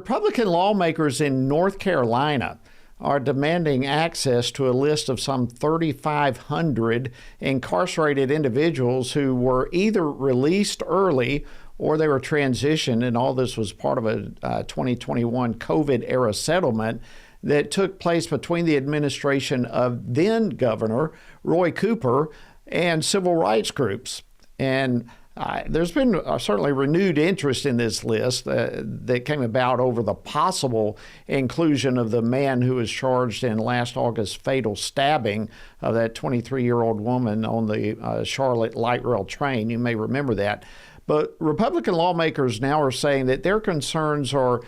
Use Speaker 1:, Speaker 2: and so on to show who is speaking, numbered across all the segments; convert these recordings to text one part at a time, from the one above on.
Speaker 1: Republican lawmakers in North Carolina are demanding access to a list of some 3,500 incarcerated individuals who were either released early or they were transitioned, and all this was part of a 2021 COVID-era settlement that took place between the administration of then Governor Roy Cooper and civil rights groups. And there's been certainly renewed interest in this list that came about over the possible inclusion of the man who was charged in last August's fatal stabbing of that 23-year-old woman on the Charlotte light rail train. You may remember that. But Republican lawmakers now are saying that their concerns are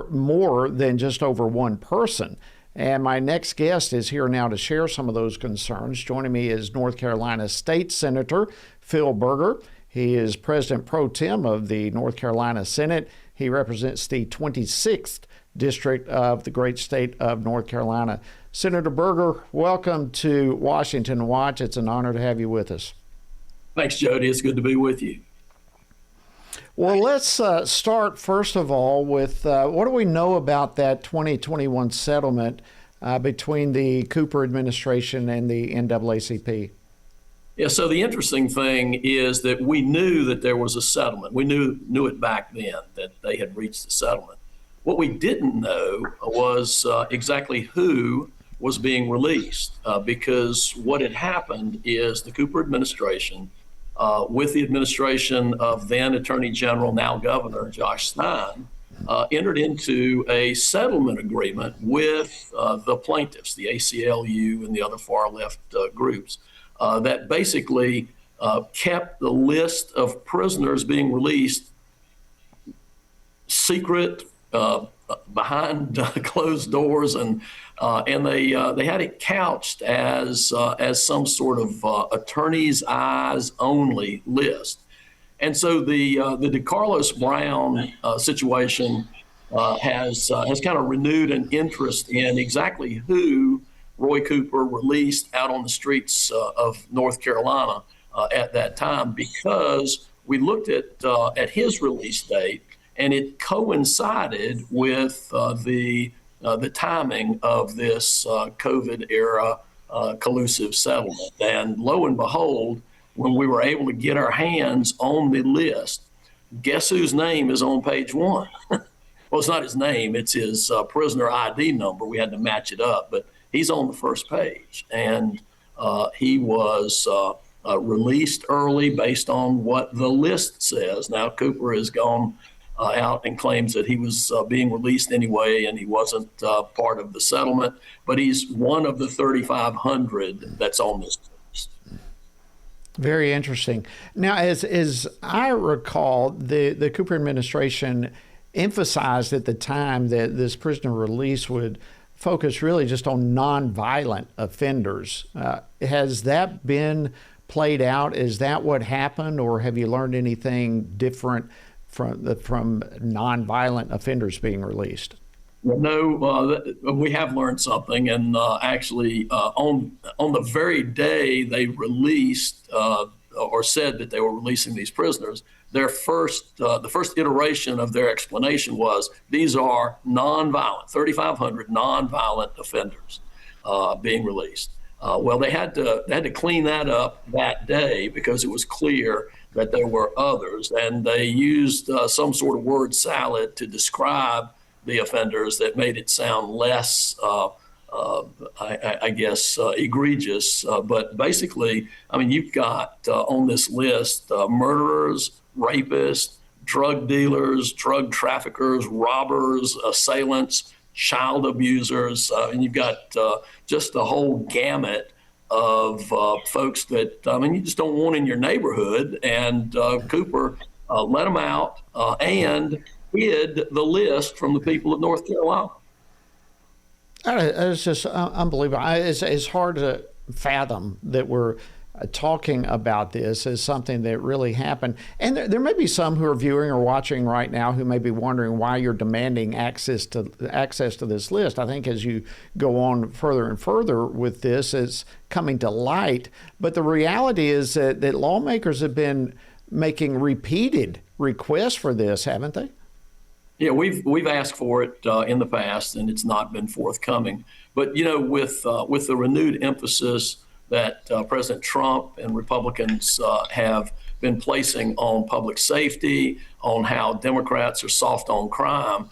Speaker 1: more than just over one person. And my next guest is here now to share some of those concerns. Joining me is North Carolina State Senator Phil Berger. He is President Pro Tem of the North Carolina Senate. He represents the 26th District of the great state of North Carolina. Senator Berger, welcome to Washington Watch. It's an honor to have you with us.
Speaker 2: Thanks, Jody. It's good to be with you.
Speaker 1: Well, let's start, first of all, with what do we know about that 2021 settlement between the Cooper administration and the NAACP?
Speaker 2: Yeah, so the interesting thing is that we knew that there was a settlement. We knew it back then that they had reached a settlement. What we didn't know was exactly who was being released, because what had happened is the Cooper administration, with the administration of then Attorney General, now Governor Josh Stein, entered into a settlement agreement with the plaintiffs, the ACLU and the other far left groups, that basically kept the list of prisoners being released secret, behind closed doors, and they had it couched as some sort of attorney's eyes only list. And so the DeCarlos Brown situation has kind of renewed an interest in exactly who Roy Cooper released out on the streets of North Carolina at that time, because we looked at his release date, and it coincided with the timing of this COVID era collusive settlement. And lo and behold, when we were able to get our hands on the list, guess whose name is on page one? Well, it's not his name, it's his prisoner ID number. We had to match it up, but he's on the first page. And he was released early based on what the list says. Now, Cooper has gone out and claims that he was being released anyway, and he wasn't part of the settlement, but he's one of the 3,500 that's on this list.
Speaker 1: Very interesting. Now, as I recall, the Cooper administration emphasized at the time that this prisoner release would focus really just on nonviolent offenders. Has that been played out? Is that what happened, or have you learned anything different from nonviolent offenders being released?
Speaker 2: Well, no, we have learned something, and actually, on the very day they released or said that they were releasing these prisoners, the first iteration of their explanation was these are nonviolent, 3,500 nonviolent offenders being released. Well, they had to clean that up that day because it was clear that there were others, and they used some sort of word salad to describe the offenders that made it sound less, I guess, egregious. But basically, I mean, you've got on this list murderers, rapists, drug dealers, drug traffickers, robbers, assailants, child abusers, and you've got just the whole gamut of folks that, I mean, you just don't want in your neighborhood. And Cooper let them out and hid the list from the people of North Carolina.
Speaker 1: It's just unbelievable. It's hard to fathom that we're talking about this as something that really happened. And there may be some who are viewing or watching right now who may be wondering why you're demanding access to this list. I think as you go on further and further with this, it's coming to light. But the reality is that lawmakers have been making repeated requests for this, haven't they?
Speaker 2: Yeah, we've asked for it in the past, and it's not been forthcoming. But with the renewed emphasis that President Trump and Republicans have been placing on public safety, on how Democrats are soft on crime,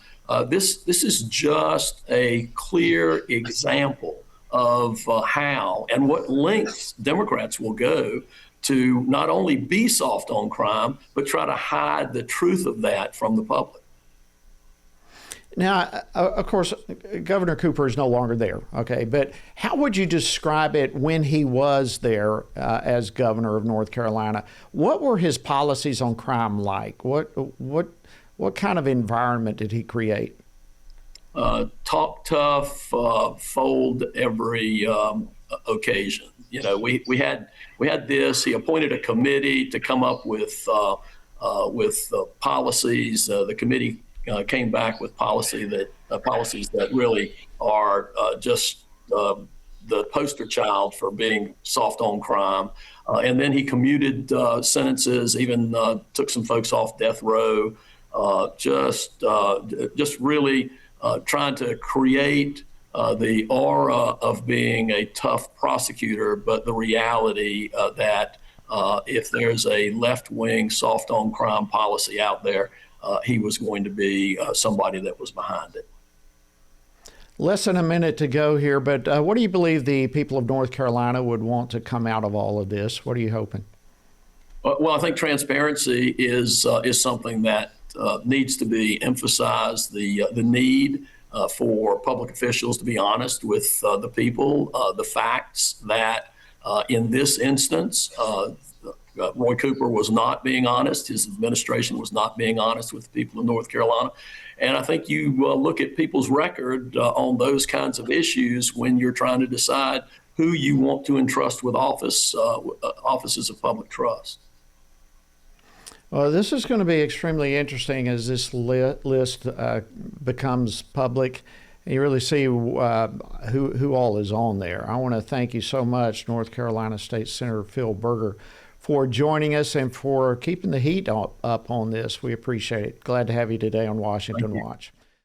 Speaker 2: this is just a clear example of how and what lengths Democrats will go to not only be soft on crime, but try to hide the truth of that from the public.
Speaker 1: Now, of course, Governor Cooper is no longer there, okay, but how would you describe it when he was there as governor of North Carolina? What were his policies on crime like? What kind of environment did he create?
Speaker 2: Talk tough, fold every occasion. We had this. He appointed a committee to come up with policies. The committee came back with policies that really are just the poster child for being soft on crime. And then he commuted sentences, even took some folks off death row. Just really trying to create the aura of being a tough prosecutor, but the reality that if there's a left-wing soft on crime policy out there, he was going to be somebody that was behind it.
Speaker 1: Less than a minute to go here, but what do you believe the people of North Carolina would want to come out of all of this? What are you hoping?
Speaker 2: Well, I think transparency is something that needs to be emphasized. The need for public officials to be honest with the people, the facts that in this instance, Roy Cooper was not being honest. His administration was not being honest with the people of North Carolina. And I think you look at people's record on those kinds of issues when you're trying to decide who you want to entrust with offices of public trust.
Speaker 1: Well, this is going to be extremely interesting as this list becomes public. You really see who all is on there. I want to thank you so much, North Carolina State Senator Phil Berger, for joining us and for keeping the heat up on this. We appreciate it. Glad to have you today on Washington Watch.